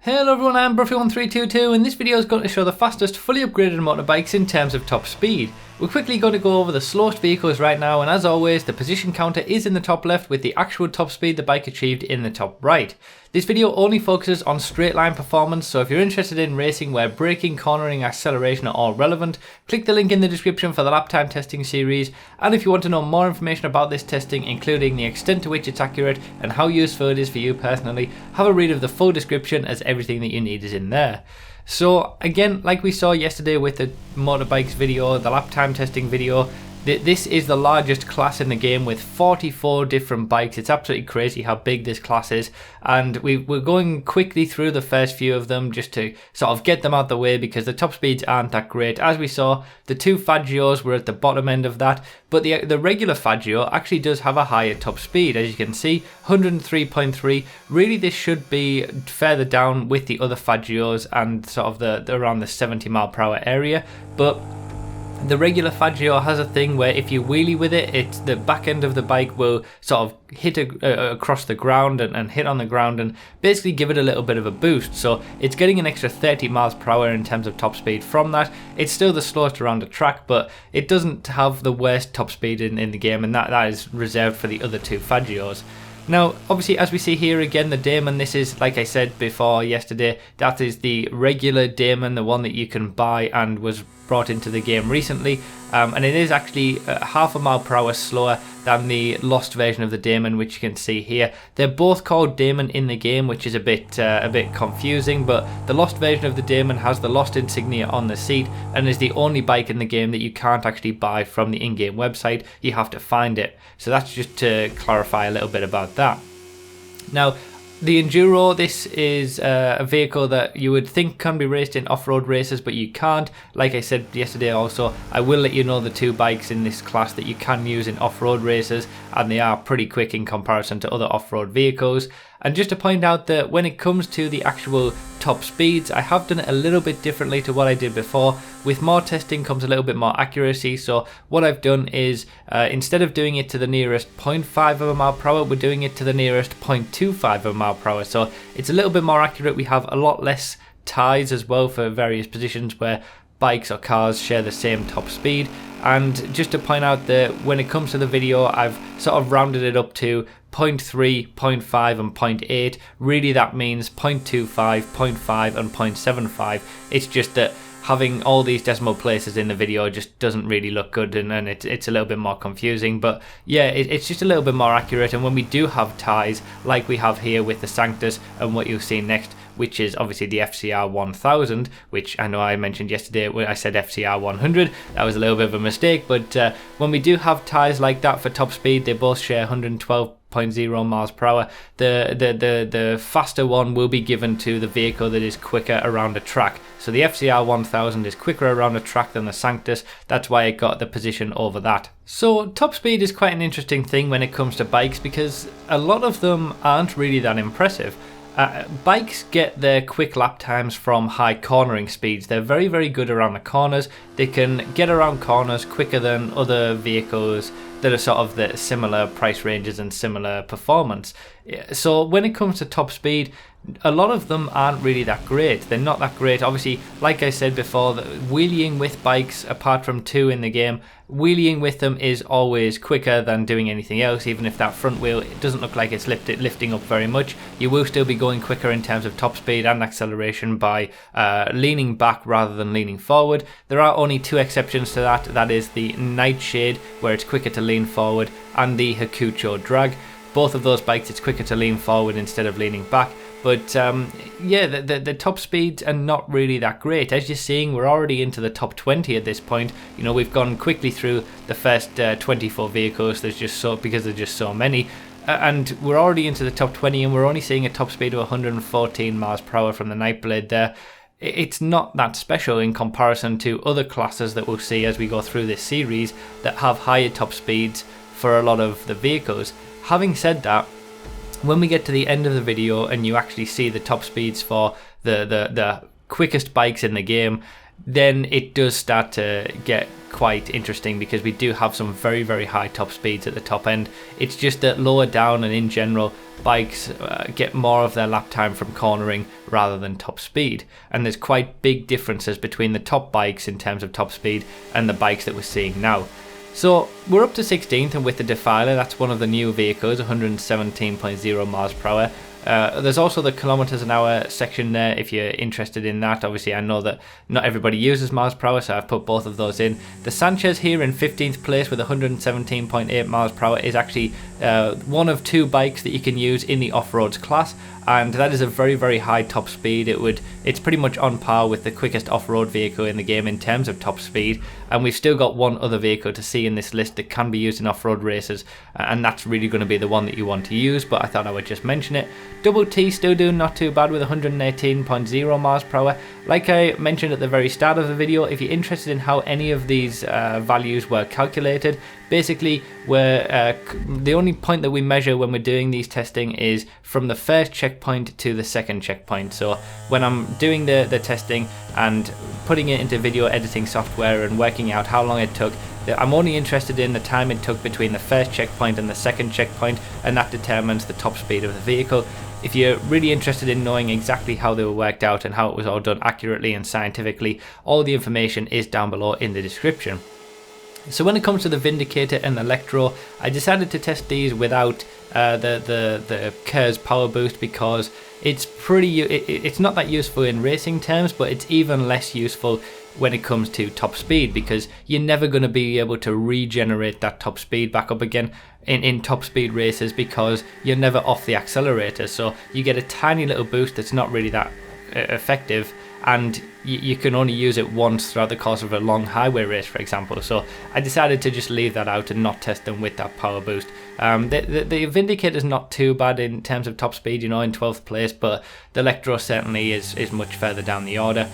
Hello everyone, I'm Bruffy1322 and this video is going to show the fastest fully upgraded motorbikes in terms of top speed. We're quickly going to go over the slowest vehicles right now, and as always the position counter is in the top left with the actual top speed the bike achieved in the top right. This video only focuses on straight line performance, so if you're interested in racing where braking, cornering, acceleration are all relevant, click the link in the description for the lap time testing series. And if you want to know more information about this testing, including the extent to which it's accurate and how useful it is for you personally, have a read of the full description as everything that you need is in there. So again, like we saw yesterday with the motorbikes video, the lap time testing video, this is the largest class in the game with 44 different bikes. It's absolutely crazy how big this class is, and we're going quickly through the first few of them just to sort of get them out the way because the top speeds aren't that great. As we saw, the two Faggios were at the bottom end of that, but the regular Faggio actually does have a higher top speed, as you can see, 103.3. Really, this should be further down with the other Faggios and sort of the around the 70 mph area, but the regular Faggio has a thing where if you wheelie with it, the back end of the bike will sort of hit across the ground and hit on the ground and basically give it a little bit of a boost. So it's getting an extra 30 mph in terms of top speed from that. It's still the slowest around the track, but it doesn't have the worst top speed in the game, and that is reserved for the other two Faggios. Now, obviously, as we see here again, the Damon, this is, like I said before yesterday, that is the regular Damon, the one that you can buy and was brought into the game recently, and it is actually half a mile per hour slower than the Lost version of the Damon, which you can see here. They're both called Damon in the game, which is a bit confusing, but the Lost version of the Damon has the Lost insignia on the seat and is the only bike in the game that you can't actually buy from the in-game website. You have to find it. So that's just to clarify a little bit about that. Now, the Enduro, this is a vehicle that you would think can be raced in off-road races, but you can't. Like I said yesterday also, I will let you know the two bikes in this class that you can use in off-road races, and they are pretty quick in comparison to other off-road vehicles. And just to point out that when it comes to the actual top speeds, I have done it a little bit differently to what I did before. With more testing comes a little bit more accuracy, so what I've done is instead of doing it to the nearest 0.5 of a mile per hour, we're doing it to the nearest 0.25 of a mile per hour, so it's a little bit more accurate. We have a lot less ties as well for various positions where bikes or cars share the same top speed. And just to point out that when it comes to the video, I've sort of rounded it up to 0.3, 0.5 and 0.8. Really that means 0.25, 0.5 and 0.75. It's just that having all these decimal places in the video just doesn't really look good, and it's a little bit more confusing, but yeah, it's just a little bit more accurate. And when we do have ties like we have here with the Sanctus and what you'll see next, which is obviously the FCR 1000, which I know I mentioned yesterday when I said FCR 100, that was a little bit of a mistake, but when we do have ties like that for top speed, they both share 112.0 miles per hour. The faster one will be given to the vehicle that is quicker around a track. So the FCR 1000 is quicker around a track than the Sanctus. That's why it got the position over that. So top speed is quite an interesting thing when it comes to bikes because a lot of them aren't really that impressive. Bikes get their quick lap times from high cornering speeds. They're very, very good around the corners. They can get around corners quicker than other vehicles that are sort of the similar price ranges and similar performance. So when it comes to top speed, a lot of them aren't really that great. They're not that great. Obviously, like I said before, wheeling with bikes, apart from two in the game, wheeling with them is always quicker than doing anything else. Even if that front wheel, it doesn't look like it's lifting up very much, you will still be going quicker in terms of top speed and acceleration by leaning back rather than leaning forward. There are only two exceptions to that. That is the Nightshade, where it's quicker to lean forward, and the Hakucho Drag. Both of those bikes, it's quicker to lean forward instead of leaning back. But yeah, the top speeds are not really that great. As you're seeing, we're already into the top 20 at this point. You know, we've gone quickly through the first 24 vehicles. Because there's just so many. And we're already into the top 20, and we're only seeing a top speed of 114 miles per hour from the Nightblade there. It's not that special in comparison to other classes that we'll see as we go through this series that have higher top speeds for a lot of the vehicles. Having said that, when we get to the end of the video and you actually see the top speeds for the quickest bikes in the game, then it does start to get quite interesting, because we do have some very, very high top speeds at the top end. It's just that lower down and in general, bikes get more of their lap time from cornering rather than top speed, and there's quite big differences between the top bikes in terms of top speed and the bikes that we're seeing now. So we're up to 16th, and with the Defiler, that's one of the new vehicles, 117.0 miles per hour. There's also the kilometers an hour section there if you're interested in that. Obviously, I know that not everybody uses miles per hour, so I've put both of those in. The Sanchez here in 15th place with 117.8 miles per hour is actually one of two bikes that you can use in the off-roads class, and that is a very, very high top speed. It's pretty much on par with the quickest off-road vehicle in the game in terms of top speed, and we've still got one other vehicle to see in this list that can be used in off-road races, and that's really going to be the one that you want to use, but I thought I would just mention it. Double T still doing not too bad with 118.0 miles per hour. Like I mentioned at the very start of the video, if you're interested in how any of these values were calculated, basically the only point that we measure when we're doing these testing is from the first checkpoint to the second checkpoint. So when I'm doing the testing and putting it into video editing software and working out how long it took, I'm only interested in the time it took between the first checkpoint and the second checkpoint, and that determines the top speed of the vehicle. If you're really interested in knowing exactly how they were worked out and how it was all done accurately and scientifically, all the information is down below in the description. So when it comes to the Vindicator and the Electro, I decided to test these without the KERS Power Boost, because it's not that useful in racing terms, but it's even less useful when it comes to top speed, because you're never going to be able to regenerate that top speed back up again in top speed races, because you're never off the accelerator. So you get a tiny little boost that's not really that effective, and you can only use it once throughout the course of a long highway race, for example. So I decided to just leave that out and not test them with that power boost. The Vindicator is not too bad in terms of top speed, in 12th place, but the Electro certainly is much further down the order.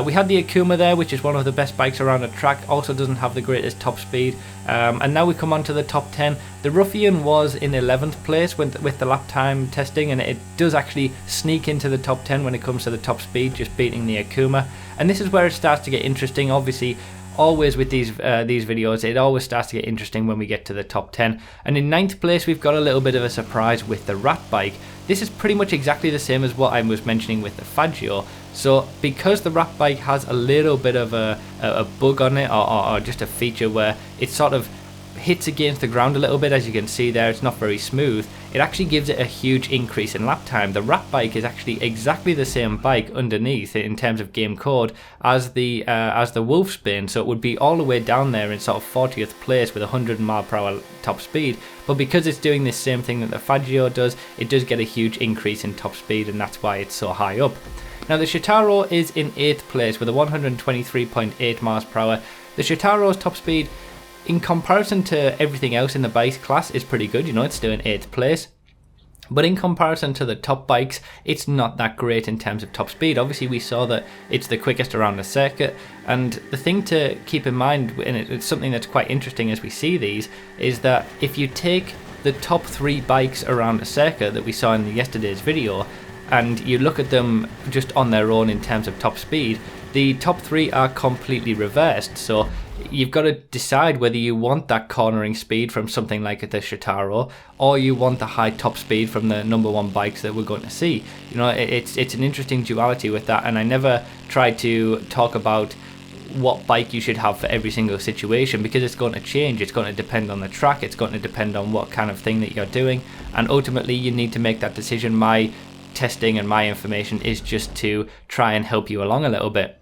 We had the Akuma there, which is one of the best bikes around the track, also doesn't have the greatest top speed. And now we come on to the top 10. The Ruffian was in 11th place with the lap time testing, and it does actually sneak into the top 10 when it comes to the top speed, just beating the Akuma. And this is where it starts to get interesting. Obviously, always with these videos, it always starts to get interesting when we get to the top 10. And in 9th place, we've got a little bit of a surprise with the Rat bike. This is pretty much exactly the same as what I was mentioning with the Faggio. So because the Rat bike has a little bit of a bug on it, or just a feature where it sort of hits against the ground a little bit, as you can see there, it's not very smooth, it actually gives it a huge increase in lap time. The Rat bike is actually exactly the same bike underneath in terms of game code as the Wolfsbane, so it would be all the way down there in sort of 40th place with 100 mile per hour top speed, but because it's doing this same thing that the Faggio does, it does get a huge increase in top speed, and that's why it's so high up. Now the Shitaro is in 8th place with a 123.8 miles per hour. The Shitaro's top speed, in comparison to everything else in the bikes class, is pretty good. It's still in 8th place. But in comparison to the top bikes, it's not that great in terms of top speed. Obviously, we saw that it's the quickest around the circuit. And the thing to keep in mind, and it's something that's quite interesting as we see these, is that if you take the top 3 bikes around the circuit that we saw in yesterday's video, and you look at them just on their own in terms of top speed, the top 3 are completely reversed. So you've got to decide whether you want that cornering speed from something like the Shitaro, or you want the high top speed from the number 1 bikes that we're going to see. It's an interesting duality with that, and I never try to talk about what bike you should have for every single situation, because it's going to change. It's going to depend on the track, it's going to depend on what kind of thing that you're doing, and ultimately you need to make that decision. My testing and my information is just to try and help you along a little bit.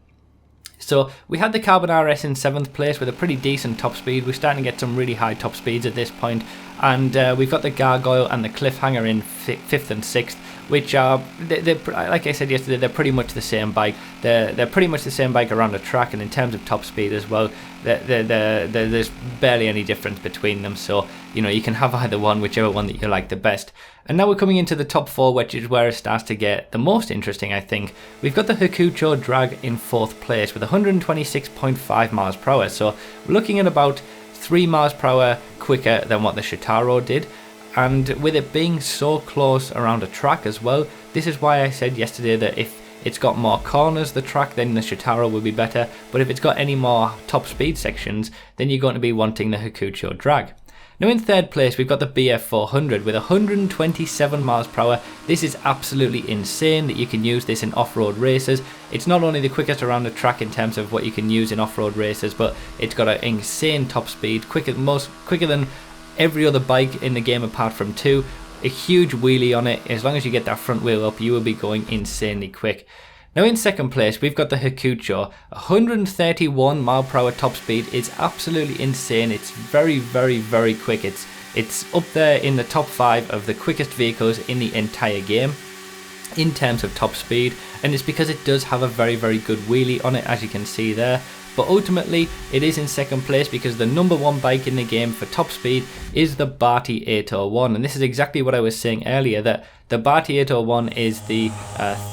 So we had the Carbon RS in 7th place with a pretty decent top speed. We're starting to get some really high top speeds at this point, and we've got the Gargoyle and the Cliffhanger in 5th and 6th, which are, they're, like I said yesterday, they're pretty much the same bike. They're pretty much the same bike around the track, and in terms of top speed as well, there's barely any difference between them. So you can have either one, whichever one that you like the best. And now we're coming into the top 4, which is where it starts to get the most interesting, I think. We've got the Hakucho Drag in 4th place with 126.5 miles per hour. So we're looking at about 3 miles per hour quicker than what the Shitaro did. And with it being so close around a track as well, this is why I said yesterday that if it's got more corners, the track, then the Shotaro will be better. But if it's got any more top speed sections, then you're going to be wanting the Hakucho drag. Now in third place we've got the BF400 with 127 miles per hour. This is absolutely insane that you can use this in off-road races. It's not only the quickest around the track in terms of what you can use in off-road races, but it's got an insane top speed, quicker than every other bike in the game apart from 2. A huge wheelie on it. As long as you get that front wheel up, you will be going insanely quick. Now in second place we've got the Hakucho. 131 mile per hour top speed is absolutely insane. It's very quick. It's up there in the top 5 of the quickest vehicles in the entire game in terms of top speed, and it's because it does have a very good wheelie on it, as you can see there. But ultimately it is in second place because the number 1 bike in the game for top speed is the Bati 801, and this is exactly what I was saying earlier, that the Bati 801 is the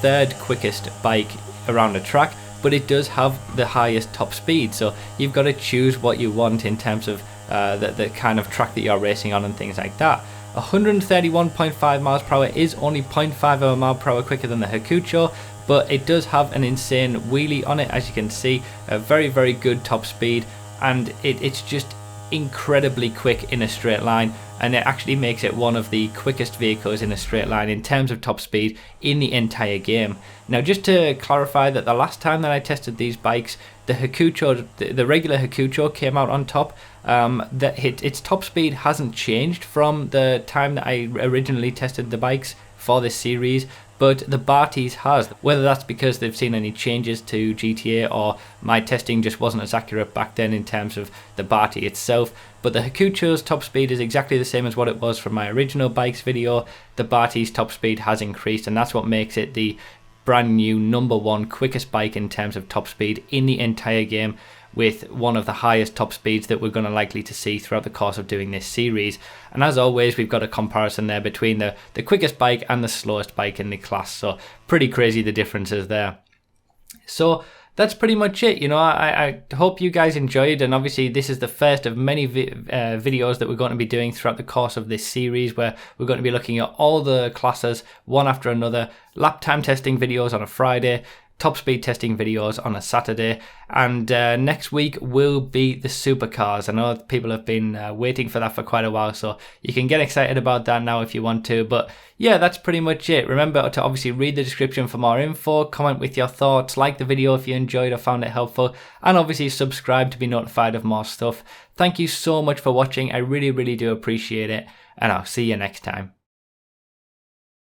3rd quickest bike around the track, but it does have the highest top speed, so you've got to choose what you want in terms of the kind of track that you're racing on and things like that. 131.5 miles per hour is only 0.5 of a mile per hour quicker than the Hakucho, but it does have an insane wheelie on it, as you can see. A very good top speed, and it's just incredibly quick in a straight line, and it actually makes it one of the quickest vehicles in a straight line in terms of top speed in the entire game. Now just to clarify that the last time that I tested these bikes, the Hakucho, the regular Hakucho came out on top. That its top speed hasn't changed from the time that I originally tested the bikes for this series, but the Bati's has. Whether that's because they've seen any changes to GTA or my testing just wasn't as accurate back then in terms of the Bati itself. But the Hakucho's top speed is exactly the same as what it was from my original bikes video. The Bati's top speed has increased, and that's what makes it the brand new number 1 quickest bike in terms of top speed in the entire game, with one of the highest top speeds that we're going to likely to see throughout the course of doing this series. And as always, we've got a comparison there between the quickest bike and the slowest bike in the class, so pretty crazy the differences there. So that's pretty much it. You know, I hope you guys enjoyed, and obviously this is the first of many videos that we're going to be doing throughout the course of this series, where we're going to be looking at all the classes one after another, lap time testing videos on a Friday, top speed testing videos on a Saturday, and next week will be the supercars. I know people have been waiting for that for quite a while, so you can get excited about that now if you want to. But yeah, that's pretty much it. Remember to obviously read the description for more info, comment with your thoughts, like the video if you enjoyed or found it helpful, and obviously subscribe to be notified of more stuff. Thank you so much for watching. I really do appreciate it, and I'll see you next time.